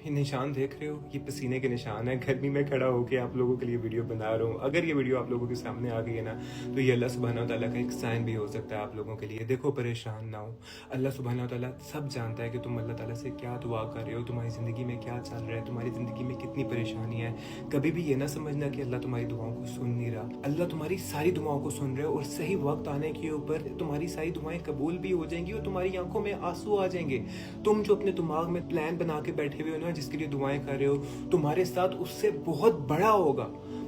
یہ نشان دیکھ رہے ہو، یہ پسینے کے نشان ہے. گرمی میں کھڑا ہو کے آپ لوگوں کے لیے ویڈیو بنا رہا ہوں. اگر یہ ویڈیو آپ لوگوں کے سامنے آ گئی ہے نا تو یہ اللہ سبحانہ و تعالیٰ کا ایک سائن بھی ہو سکتا ہے آپ لوگوں کے لیے. دیکھو پریشان نہ ہو. اللہ سبحانہ و تعالیٰ سب جانتا ہے کہ تم اللہ تعالیٰ سے کیا دعا کر رہے ہو، تمہاری زندگی میں کیا چل رہا ہے، تمہاری زندگی میں کتنی پریشانی ہے. کبھی بھی یہ نہ سمجھنا کہ اللہ تمہاری دعاؤں کو سن نہیں رہا. اللہ تمہاری ساری دعاؤں کو سن رہے اور صحیح وقت آنے کے اوپر تمہاری ساری دعائیں قبول بھی ہو جائیں گی اور تمہاری آنکھوں میں آنسو آ جائیں گے. تم جو اپنے دماغ میں پلان بنا کے بیٹھے ہوئے ہو نا، جس کے لیے دعائیں کر رہے ہو، تمہارے ساتھ اس سے بہت بڑا ہوگا.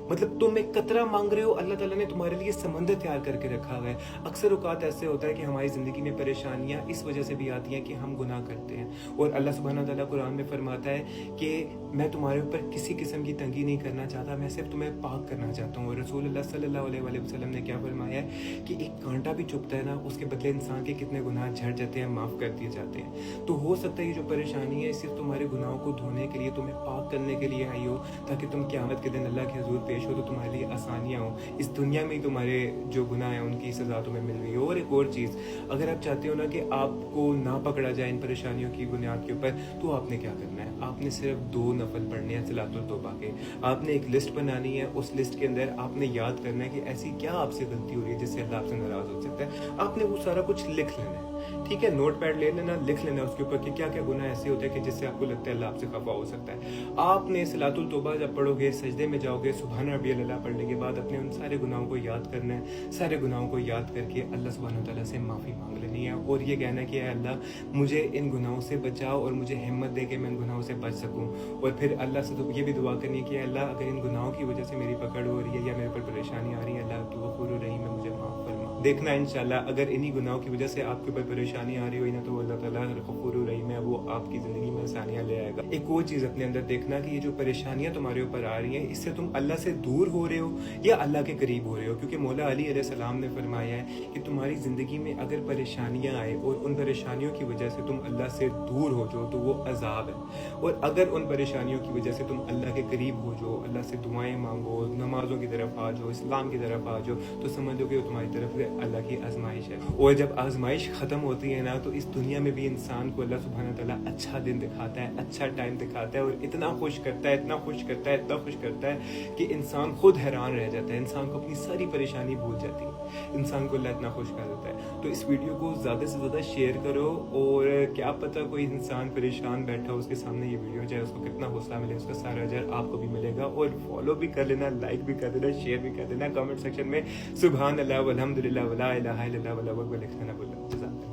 مطلب تم ایک قطرہ مانگ رہے ہو، اللہ تعالیٰ نے تمہارے لیے سمندر تیار کر کے رکھا ہوا ہے. اکثر اوقات ایسے ہوتا ہے کہ ہماری زندگی میں پریشانیاں اس وجہ سے بھی آتی ہیں کہ ہم گناہ کرتے ہیں. اور اللہ سبحانہ تعالیٰ قرآن میں فرماتا ہے کہ میں تمہارے اوپر کسی قسم کی تنگی نہیں کرنا چاہتا، میں صرف تمہیں پاک کرنا چاہتا ہوں. اور رسول اللہ صلی اللہ علیہ وآلہ وسلم نے کیا فرمایا ہے کہ ایک کانٹا بھی چبھتا ہے نا، اس کے بدلے انسان کے کتنے گناہ جھڑ جاتے ہیں، معاف کر دیے جاتے ہیں. تو ہو سکتا ہے یہ جو پریشانی ہے صرف تمہارے گناہوں کو دھونے کے لیے، تمہیں پاک کرنے کے لیے آئی ہو، تاکہ تم قیامت کے دن اللہ کے حضور پیش ہو تو تمہارے لیے آسانیاں ہوں. اس دنیا میں ہی تمہارے جو گناہ ہیں ان کی سزا تمہیں مل رہی ہو. اور ایک اور چیز، اگر آپ چاہتے ہو نا کہ آپ کو نہ پکڑا جائے ان پریشانیوں کی بنیاد کے اوپر، تو آپ نے کیا کرنا ہے؟ آپ نے صرف 2 نفل پڑھنے ہیں صلاۃ التوبہ کے. آپ نے ایک لسٹ بنانی ہے، اس لسٹ کے اندر آپ نے یاد کرنا ہے کہ ایسی کیا آپ سے غلطی ہو رہی ہے جس سے اللہ آپ سے ناراض ہو سکتا ہے. آپ نے وہ سارا کچھ لکھ لینا ہے. ٹھیک ہے، نوٹ پیڈ لے لینا، لکھ لینا اس کے اوپر کہ کیا کیا گناہ ایسے ہوتے ہیں کہ جس سے آپ کو لگتا ہے اللہ آپ سے خفا ہو سکتا ہے. آپ نے صلاۃ التوبہ جب پڑھو گے، سجدے میں جاؤ گے، سبحان ربی اللہ پڑھنے کے بعد اپنے ان سارے گناہوں کو یاد کرنا ہے. سارے گناہوں کو یاد کر کے اللہ سبحانہ تعالیٰ سے معافی مانگ لینی ہے اور یہ کہنا ہے کہ اے اللہ مجھے ان گناہوں سے بچاؤ اور مجھے ہمت دے کہ میں ان گناہوں سے بچ سکوں. اور پھر اللہ سے تو یہ بھی دعا کرنی ہے کہ اے اللہ اگر ان گناہوں کی وجہ سے میری پکڑ ہو رہی ہے یا میرے پر پریشانی آ رہی ہے، اللہ تو غفور الرحیم ہے، مجھے معاف فرما. دیکھنا انشاءاللہ اگر انہی گناہوں کی وجہ سے آپ کے اوپر پریشانی آ رہی ہوئی نا تو اللہ تعالیٰ غفور الرحیم ہے، وہ آپ کی زندگی میں آسانیاں لے آئے گا. ایک اور چیز اپنے اندر دیکھنا کہ یہ جو پریشانیاں تمہارے اوپر آ رہی ہیں، اس سے تم اللہ سے دور ہو رہے ہو یا اللہ کے قریب ہو رہے ہو. کیونکہ مولا علی علیہ السلام نے فرمایا ہے کہ تمہاری زندگی میں اگر پریشانیاں آئے اور ان پریشانیوں کی وجہ سے تم اللہ سے دور ہو جاؤ تو وہ عذاب ہے. اور اگر ان پریشانیوں کی وجہ سے تم اللہ کے قریب ہو جاؤ، اللہ سے دعائیں مانگو، نمازوں کی طرف آ جاؤ، اسلام کی طرف آ جاؤ، تو سمجھو کہ وہ تمہاری طرف سے اللہ کی آزمائش ہے. اور جب آزمائش ختم ہوتی ہے نا تو اس دنیا میں بھی انسان کو اللہ سبحانہ تعالیٰ اچھا دن دکھاتا ہے، اچھا ٹائم دکھاتا ہے اور اتنا خوش کرتا ہے، اتنا خوش کرتا ہے، اتنا خوش کرتا ہے کہ انسان خود حیران رہ جاتا ہے. انسان کو اپنی ساری پریشانی بھول جاتی ہے، انسان کو اللہ اتنا خوش کر دیتا ہے. تو اس ویڈیو کو زیادہ سے زیادہ شیئر کرو اور کیا پتہ کوئی انسان پریشان بیٹھا ہو، اس کے سامنے یہ ویڈیو جائے، اس کو کتنا حوصلہ ملے، اس کا سارا اجر آپ کو بھی ملے گا. اور فالو بھی کر لینا، لائک بھی کر دینا، شیئر بھی کر دینا. کمنٹ سیکشن میں سبحان اللہ والحمد للہ ولا الہ الا اللہ واللہ اکبر لکھنا نہ بھولنا.